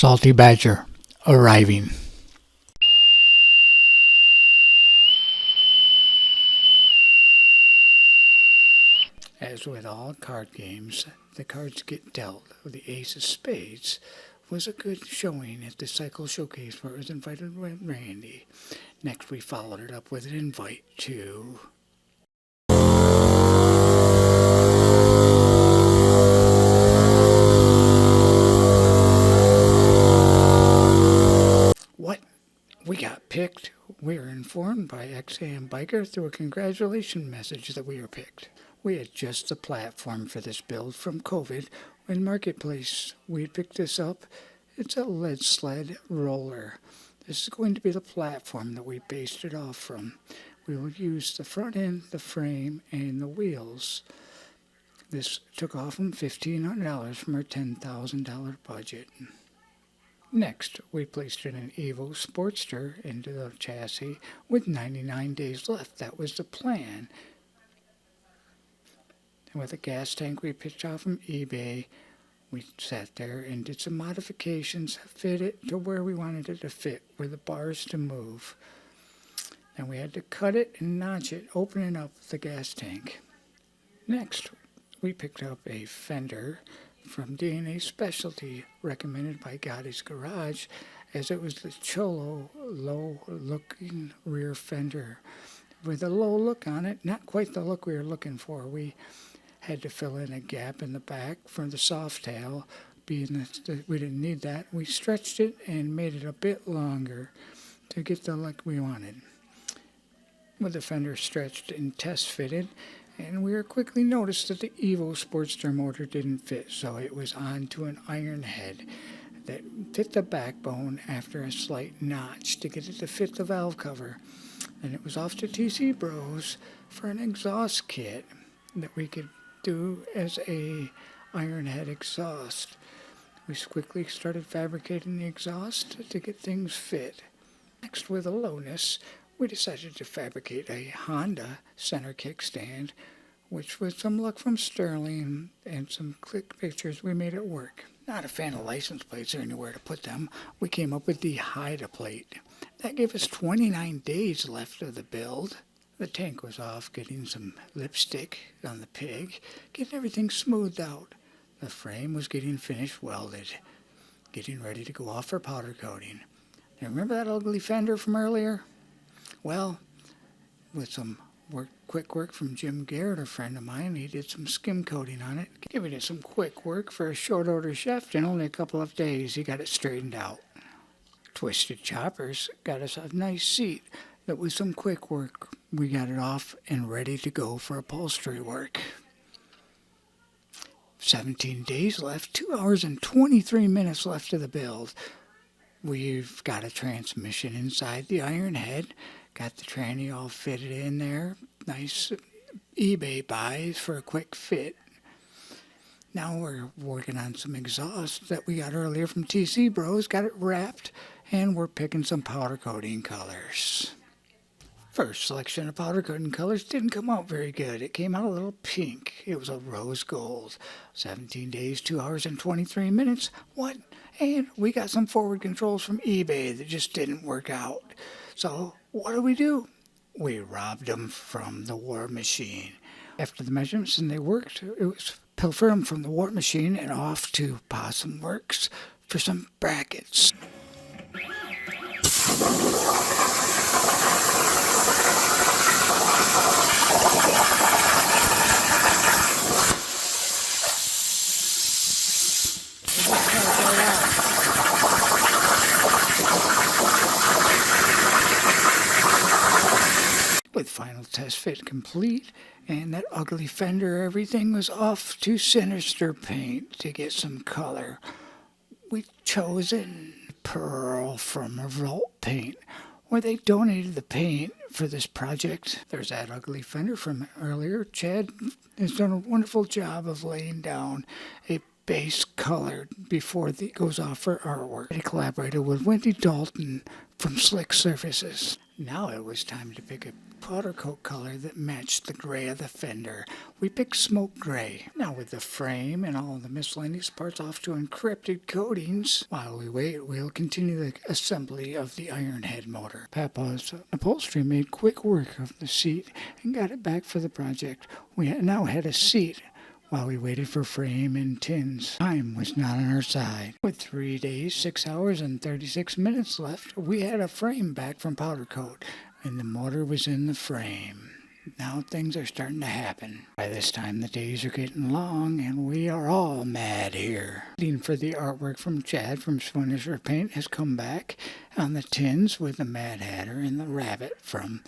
Salty Badger arriving. As with all card games, the cards get dealt. The Ace of Spades was a good showing at the Cycle Showcase where it was invited with Randy. Next we followed it up with an invite to what? We got picked. We were informed by XAM Biker through a congratulation message that we were picked. We had just the platform for this build from COVID in Marketplace. We had picked this up. It's a lead sled roller. This is going to be the platform that we based it off from. We will use the front end, the frame, and the wheels. This took off from $1,500 from our $10,000 budget. Next, we placed in an Evo Sportster into the chassis with 99 days left. That was the plan. And with a gas tank we picked off from eBay, we sat there and did some modifications, fit it to where we wanted it to fit, where the bars to move. Then we had to cut it and notch it, opening up the gas tank. Next, we picked up a fender from DNA Specialty, recommended by Gotti's Garage, as it was the Cholo low-looking rear fender. With a low look on it, not quite the look we were looking for. We had to fill in a gap in the back for the soft tail, being that we didn't need that. We stretched it and made it a bit longer to get the look we wanted. With the fender stretched and test fitted, and we quickly noticed that the Evo Sportster motor didn't fit, so it was on to an iron head that fit the backbone after a slight notch to get it to fit the valve cover. And it was off to TC Bros for an exhaust kit that we could do as a iron head exhaust. We quickly started fabricating the exhaust to get things fit. Next, with a lowness, we decided to fabricate a Honda center kickstand, which with some luck from Sterling and some click pictures, we made it work. Not a fan of license plates or anywhere to put them, we came up with the Hide a Plate. That gave us 29 days left of the build. The tank was off, getting some lipstick on the pig, getting everything smoothed out. The frame was getting finished welded, getting ready to go off for powder coating. Now remember that ugly fender from earlier? Well, with some quick work from Jim Garrett, a friend of mine, he did some skim coating on it, giving it some quick work for a short order chef. In only a couple of days, he got it straightened out. Twisted Choppers got us a nice seat that with some quick work, we got it off and ready to go for upholstery work. 17 days left, 2 hours and 23 minutes left of the build. We've got a transmission inside the iron head, got the tranny all fitted in there, nice eBay buys for a quick fit. Now we're working on some exhaust that we got earlier from TC Bros, got it wrapped, and we're picking some powder coating colors. First selection of powder coating colors didn't come out very good. It came out a little pink. It was a rose gold. 17 days, 2 hours and 23 minutes. What? And we got some forward controls from eBay that just didn't work out. So what do? We robbed them from the War Machine. After the measurements and they worked, it was pilfer them from the War Machine and off to Possum Works for some brackets. With final test fit complete and that ugly fender, everything was off to Sinister Paint to get some color. We chosen Pearl from Revolt Paint, where they donated the paint for this project. There's that ugly fender from earlier. Chad has done a wonderful job of laying down a base color before it goes off for artwork. He collaborated with Wendy Dalton from Slick Surfaces. Now it was time to pick a powder coat color that matched the gray of the fender. We picked smoke gray. Now with the frame and all the miscellaneous parts off to encrypted coatings, while we wait, we'll continue the assembly of the iron head motor. Papa's upholstery made quick work of the seat and got it back for the project. We now had a seat while we waited for frame and tins. Time was not on our side. With 3 days, 6 hours, and 36 minutes left, we had a frame back from powder coat, and the motor was in the frame. Now things are starting to happen. By this time, the days are getting long, and we are all mad here. Waiting for the artwork from Chad from Finisher Paint has come back on the tins with the Mad Hatter and the rabbit from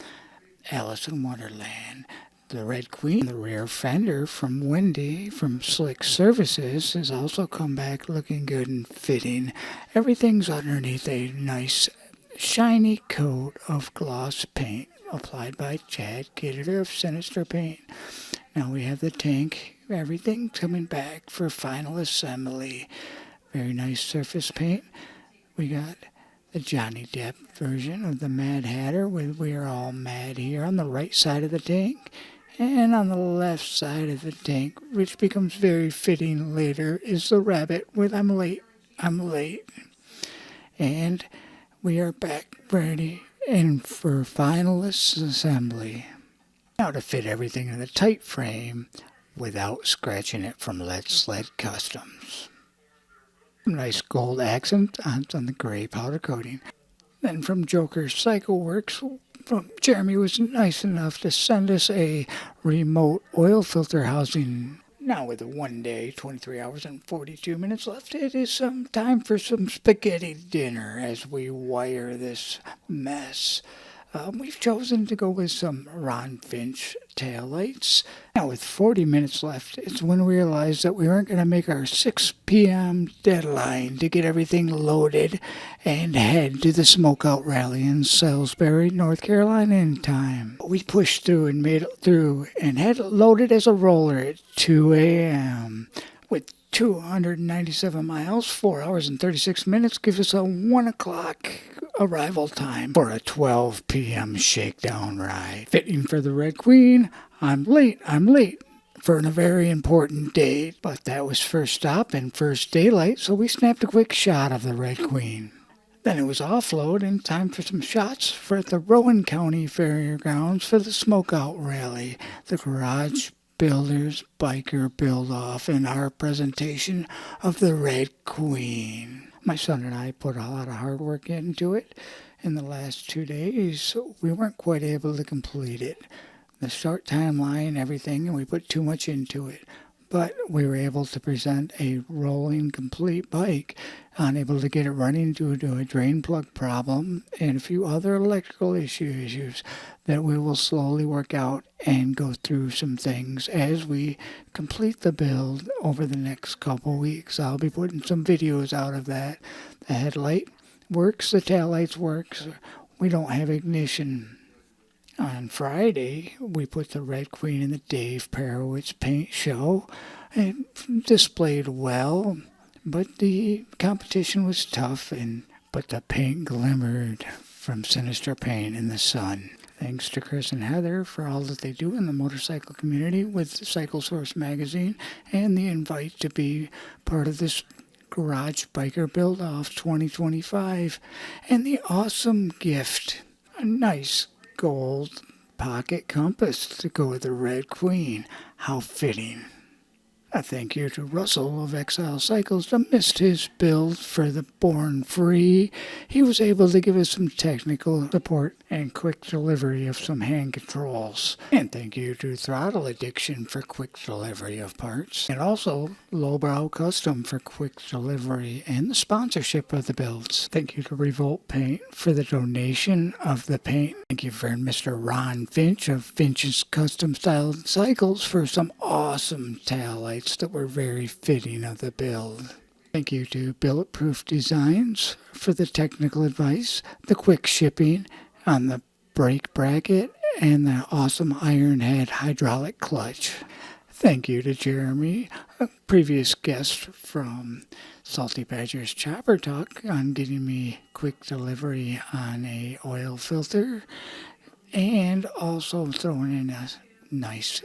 Alice in Wonderland. The Red Queen, the rear fender from Wendy from Slick Services, has also come back looking good and fitting. Everything's underneath a nice shiny coat of gloss paint applied by Chad Kidder of Sinister Paint. Now we have the tank, everything coming back for final assembly. Very nice surface paint. We got the Johnny Depp version of the Mad Hatter with We Are All Mad here on the right side of the tank. And on the left side of the tank, which becomes very fitting later, is the rabbit with I'm late. And we are back ready and for final assembly. Now to fit everything in the tight frame without scratching it from Lead Sled Customs. Nice gold accent on the gray powder coating. Then from Joker Cycle Works, Jeremy was nice enough to send us a remote oil filter housing. Now with 1 day, 23 hours and 42 minutes left, it is some time for some spaghetti dinner as we wire this mess. We've chosen to go with some Ron Finch taillights. Now with 40 minutes left, it's when we realized that we weren't going to make our 6 p.m. deadline to get everything loaded and head to the smokeout rally in Salisbury, North Carolina in time. We pushed through and made it through and had it loaded as a roller at 2 a.m. with 297 miles, 4 hours and 36 minutes, gives us a 1 o'clock arrival time for a 12 p.m. shakedown ride. Fitting for the Red Queen, I'm late for a very important date. But that was first stop and first daylight, so we snapped a quick shot of the Red Queen. Then it was offload and time for some shots for the Rowan County Fairgrounds for the Smokeout Rally, the Garage Builders Biker Build-Off, and our presentation of the Red Queen. My son and I put a lot of hard work into it. In the last 2 days, we weren't quite able to complete it. The short timeline, everything, and we put too much into it. But we were able to present a rolling, complete bike, unable to get it running due to a drain plug problem and a few other electrical issues that we will slowly work out and go through some things as we complete the build over the next couple weeks. I'll be putting some videos out of that. The headlight works, the taillights works. We don't have ignition. On Friday, we put the Red Queen in the Dave Perowitz paint show. It displayed well, but the competition was tough, but the paint glimmered from Sinister Paint in the sun. Thanks to Chris and Heather for all that they do in the motorcycle community with Cycle Source magazine and the invite to be part of this Garage Biker Build-Off 2025, and the awesome gift, a nice gold pocket compass to go with the Red Queen. How fitting. A thank you to Russell of Exile Cycles that missed his build for the Born Free. He was able to give us some technical support and quick delivery of some hand controls. And thank you to Throttle Addiction for quick delivery of parts. And also Lowbrow Custom for quick delivery and the sponsorship of the builds. Thank you to Revolt Paint for the donation of the paint. Thank you for Mr. Ron Finch of Finch's Custom Styled Cycles for some awesome taillights that were very fitting of the build. Thank you to Bulletproof Designs for the technical advice, the quick shipping on the brake bracket, and the awesome iron head hydraulic clutch. Thank you to Jeremy, a previous guest from Salty Badger's Chopper Talk, on getting me quick delivery on a oil filter, and also throwing in a nice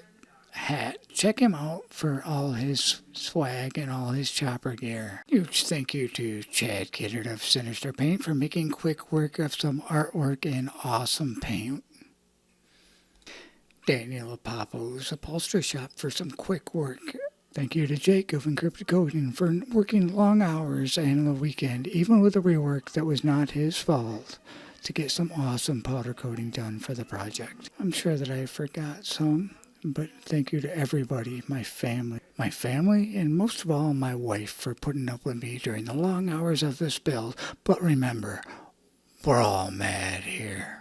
hat. Check him out for all his swag and all his chopper gear. Huge thank you to Chad Kiddard of Sinister Paint for making quick work of some artwork and awesome paint. Daniel Apapo's upholstery shop for some quick work. Thank you to Jake of Encrypted Coding for working long hours and the weekend, even with a rework that was not his fault, to get some awesome powder coating done for the project. I'm sure that I forgot some, but thank you to everybody, my family, and most of all my wife for putting up with me during the long hours of this build. But remember, we're all mad here.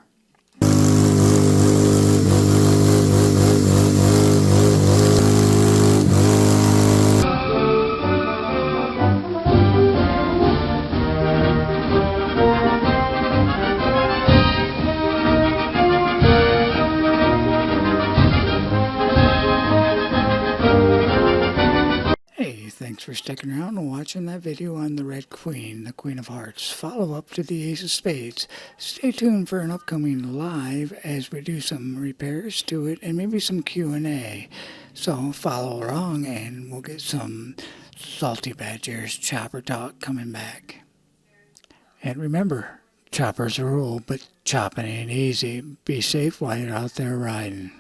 Thanks for sticking around and watching that video on the Red Queen, the Queen of Hearts, follow-up to the Ace of Spades. Stay tuned for an upcoming live as we do some repairs to it and maybe some Q&A. So follow along and we'll get some Salty Badger's Chopper Talk coming back. And remember, choppers a rule, but chopping ain't easy. Be safe while you're out there riding.